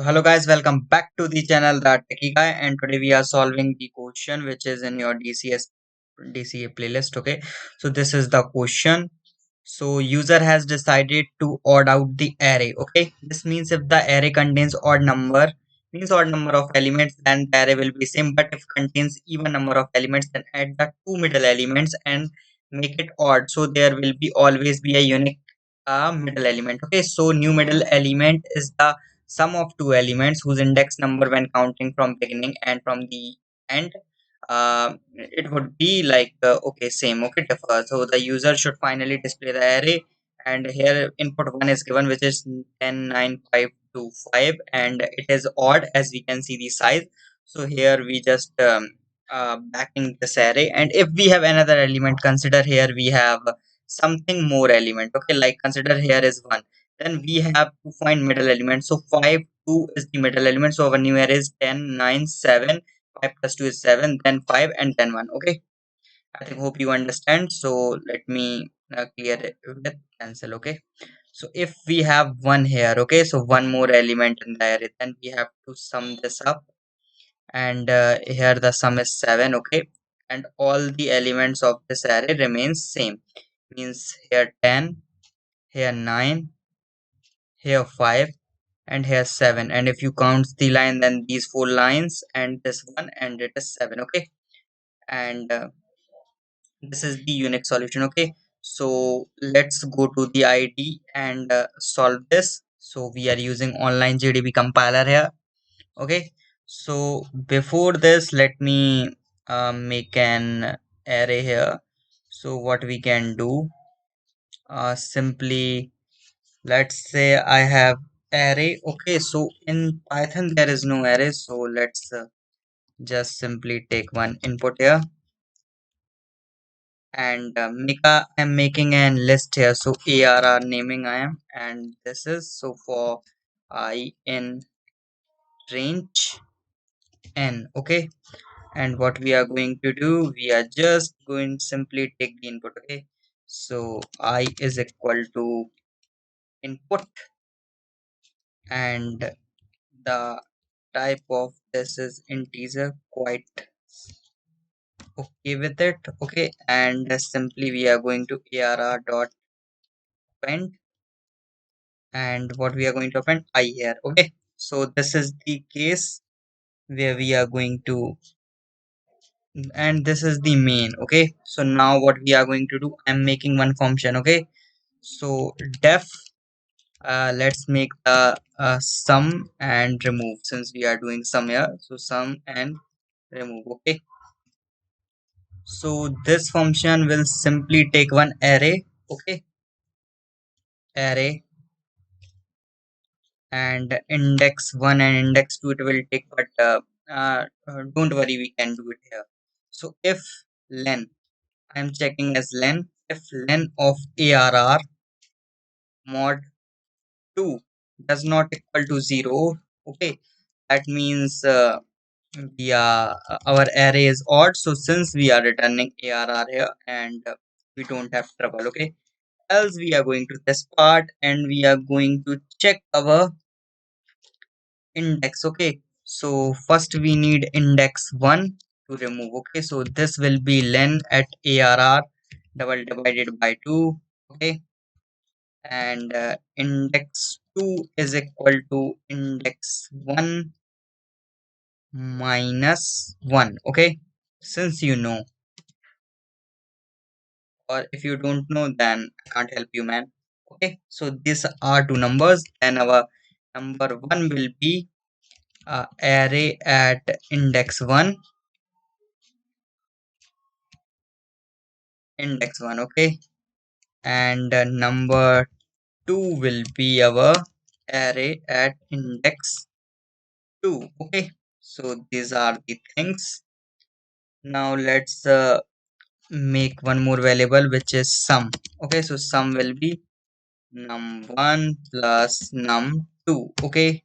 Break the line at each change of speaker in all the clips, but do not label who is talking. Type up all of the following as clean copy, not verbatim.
Hello guys, welcome back to the channel The Techie Guy, and today we are solving the question which is in your DCA playlist. Okay, so this is the question. So user has decided to odd out the array. Okay, this means if the array contains odd number of elements, then the array will be same. But if contains even number of elements, then add the two middle elements and make it odd. So there will be always be a unique middle element. Okay, so new middle element is the sum of two elements whose index number when counting from beginning and from the end. It would be like okay, same. Okay, differ. So the user should finally display the array, and here input 1 is given, which is 10 9 5 2 5, and it is odd as we can see the size. So here we just backing this array, and if we have another element, consider here we have something more element. Okay, like consider here is 1, then we have to find middle element. So 5 2 is the middle element, so our new array is 10 9 7. 5 plus 2 is 7, then 5, and then 1. Okay, I think hope you understand. So let me clear it with cancel. Okay, so if we have 1 here, okay, so one more element in the array, then we have to sum this up, and here the sum is 7. Okay, and all the elements of this array remains same, means here 10, here 9, here 5, and here 7. And if you count the line, then these four lines and this one, and it is 7. Okay, and this is the unique solution. Okay, so let's go to the id and solve this. So we are using online gdb compiler here. Okay, so before this, let me make an array here. So what we can do, simply let's say I have array. Okay, so in python there is no array, so let's just simply take one input here, and I'm making an list here. So arr naming I am, and this is so for I in range n. Okay, and what we are going to do, we are just going simply take the input. Okay, so I is equal to input, and the type of this is integer, quite okay with it. Okay, and simply we are going to arr dot append, and what we are going to append I here. Okay, so this is the case where we are going to, and this is the main. Okay, so now what we are going to do, I'm making one function. Okay, so def let's make the sum and remove, since we are doing sum here. So sum and remove. Okay, so this function will simply take one array. Okay, array, and index 1 and index 2 it will take, but don't worry, we can do it here. So if len, I'm checking as len, if len of arr mod 2 does not equal to 0. Okay, that means we are our array is odd. So since we are returning arr here, and we don't have trouble. Okay, else we are going to this part, and we are going to check our index. Okay, so first we need index 1 to remove. Okay, so this will be len at arr double divided by 2. Okay, and index 2 is equal to index 1 minus 1. Okay, since you know, or if you don't know, then I can't help you, man. Okay, so these are two numbers, and our number 1 will be array at index 1, index 1. Okay, and number 2 will be our array at index 2. Okay, so these are the things. Now let's make one more variable, which is sum. Okay, so sum will be num1 plus num2. Okay,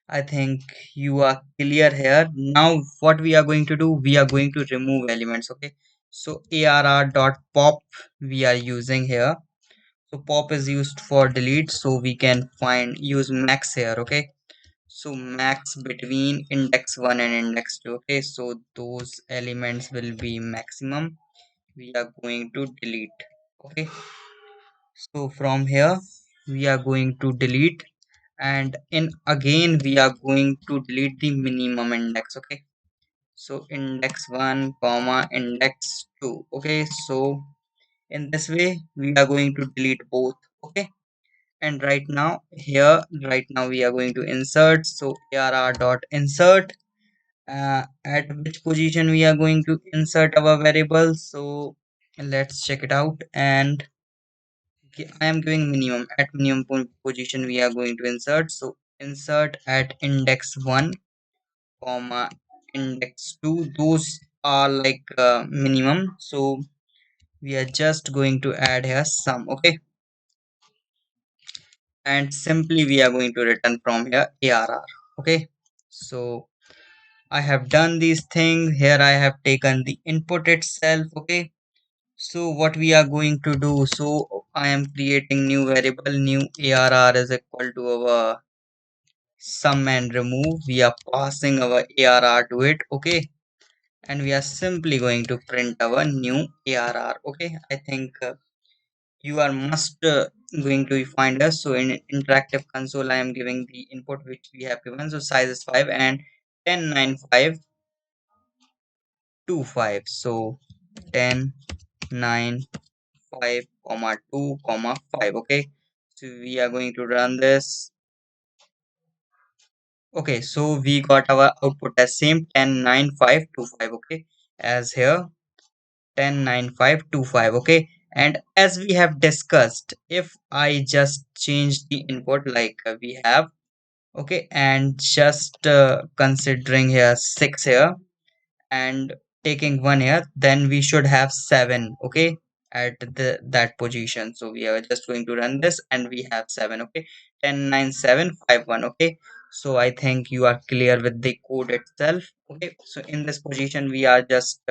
I think you are clear here. Now what we are going to do, we are going to remove elements. Okay, so arr dot pop we are using here. So pop is used for delete, so we can find use max here. Okay, So max between index 1 and index 2. Okay, so those elements will be maximum. We are going to delete. Okay, so from here we are going to delete, and in again we are going to delete the minimum index. Okay, so index 1 comma index 2. Okay, so in this way we are going to delete both. Okay, and right now we are going to insert. So arr dot insert, at which position we are going to insert our variable. So let's check it out. And I am giving minimum. At minimum position we are going to insert. So insert at index 1 comma index 2. Those are like minimum. So we are just going to add here sum. Okay, and simply we are going to return from here arr. Okay, so I have done these things here. I have taken the input itself. Okay, so what we are going to do, so I am creating new variable. New arr is equal to our sum and remove. We are passing our arr to it. Okay, and we are simply going to print our new arr. Okay, I think you are must going to find us. So in interactive console I am giving the input which we have given. So size is 5 and 109525. So 1095 comma 2 comma 5. Okay, so we are going to run this. Okay, so we got our output as same 109525. Okay, as here 109525. Okay, and as we have discussed, if I just change the input like we have, okay, and just considering here 6 here and taking 1 here, then we should have 7. Okay, at the that position. So we are just going to run this and we have 7. Okay, 109751. Okay, so I think you are clear with the code itself. Okay, so in this position we are just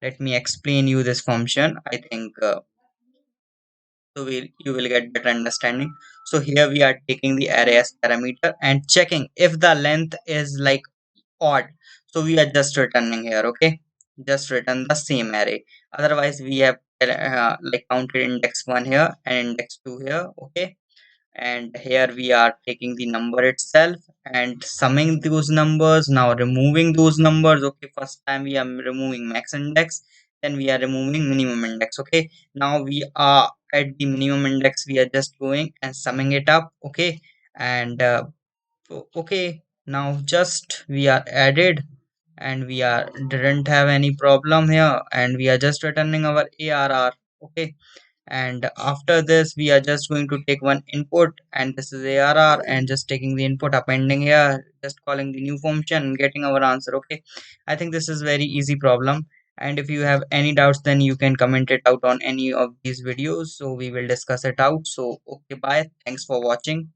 let me explain you this function. I think you will get better understanding. So here we are taking the array as parameter and checking if the length is like odd. So we are just returning here. Okay, just return the same array. Otherwise we have like counted index 1 here and index 2 here. Okay, and here we are taking the number itself and summing those numbers, now removing those numbers. Okay, first time we are removing max index, then we are removing minimum index. Okay, now we are at the minimum index, we are just going and summing it up. Okay, and okay, now just we are added and we are didn't have any problem here and we are just returning our arr. Okay, and after this we are just going to take one input and this is arr and just taking the input, appending here, just calling the new function and getting our answer. Okay, I think this is very easy problem, and if you have any doubts then you can comment it out on any of these videos, so we will discuss it out. So okay, bye, thanks for watching.